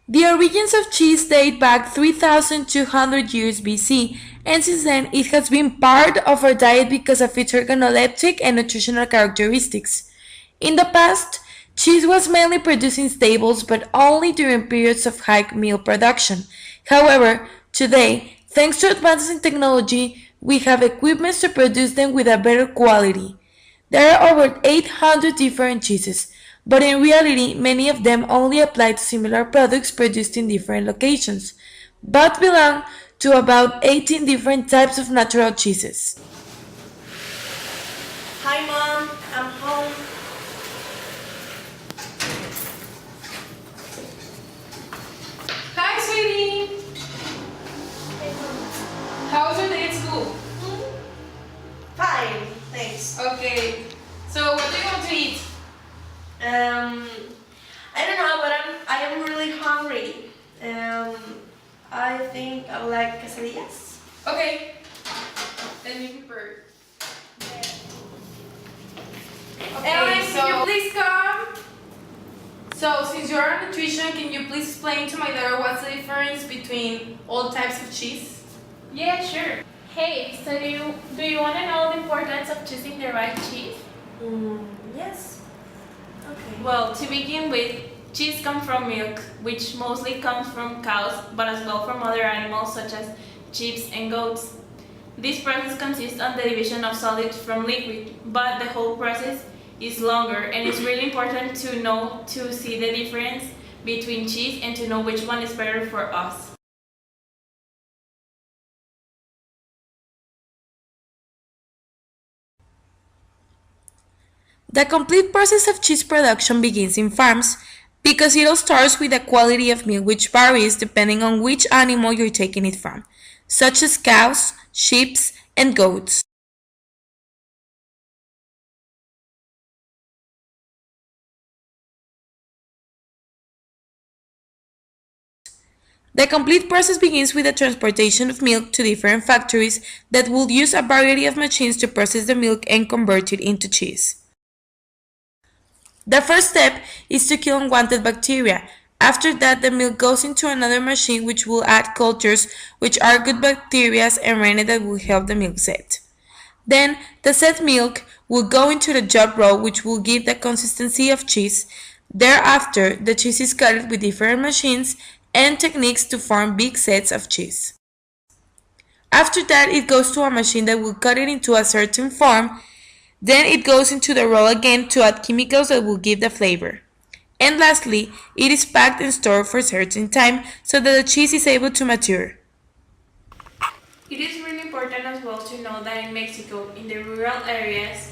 The origins of cheese date back 3,200 years BC, and since then it has been part of our diet because of its organoleptic and nutritional characteristics. In the past, cheese was mainly produced in stables but only during periods of high milk production. However, today, thanks to advances in technology, we have equipment to produce them with a better quality. There are over 800 different cheeses, but in reality, many of them only apply to similar products produced in different locations, but belong to about 18 different types of natural cheeses. Hi mom, I'm home. Hi, sweetie. How was your day at school? Fine, thanks. Okay. So, what do you want to eat? Um, I don't know, but I am really hungry. I think I would like quesadillas. Okay. Let me prepare. Ellen, Okay, can you please come? So, since you're a nutrition, can you please explain to my daughter what's the difference between all types of cheese? Yeah, sure. Hey, so do you want to know the importance of choosing the right cheese? Yes. Okay. Well, to begin with, cheese comes from milk, which mostly comes from cows, but as well from other animals such as sheep and goats. This process consists on the division of solids from liquid, but the whole process is longer, and it's really important to know to see the difference between cheese and to know which one is better for us. The complete process of cheese production begins in farms because it all starts with the quality of milk which varies depending on which animal you're taking it from, such as cows, sheep, and goats. The complete process begins with the transportation of milk to different factories that will use a variety of machines to process the milk and convert it into cheese. The first step is to kill unwanted bacteria. After that, the milk goes into another machine which will add cultures which are good bacteria and rennet that will help the milk set. Then, the set milk will go into the job row which will give the consistency of cheese. Thereafter, the cheese is cut with different machines and techniques to form big sets of cheese. After that, it goes to a machine that will cut it into a certain form. Then it goes into the roll again to add chemicals that will give the flavor. And lastly, it is packed and stored for a certain time so that the cheese is able to mature. It is really important as well to know that in Mexico, in the rural areas,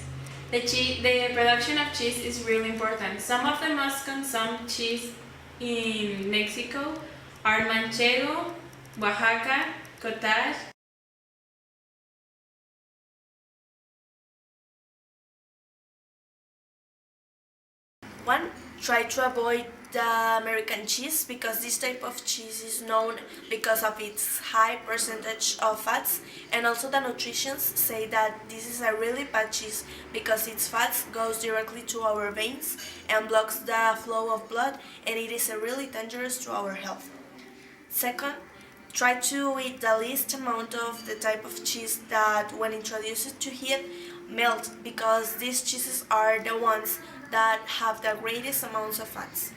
the production of cheese is really important. Some of the most consumed cheese in Mexico are Manchego, Oaxaca, Cottage. One, try to avoid the American cheese because this type of cheese is known because of its high percentage of fats, and also the nutritionists say that this is a really bad cheese because its fats goes directly to our veins and blocks the flow of blood, and it is really dangerous to our health. Second, try to eat the least amount of the type of cheese that when introduced to heat melt because these cheeses are the ones that have the greatest amounts of fats.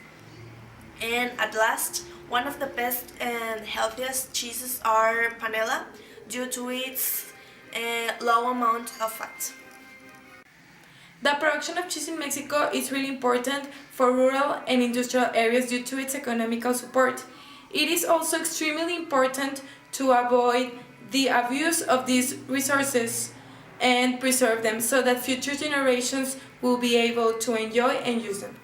And at last, one of the best and healthiest cheeses are panela due to its low amount of fat. The production of cheese in Mexico is really important for rural and industrial areas due to its economical support. It is also extremely important to avoid the abuse of these resources and preserve them so that future generations will be able to enjoy and use them.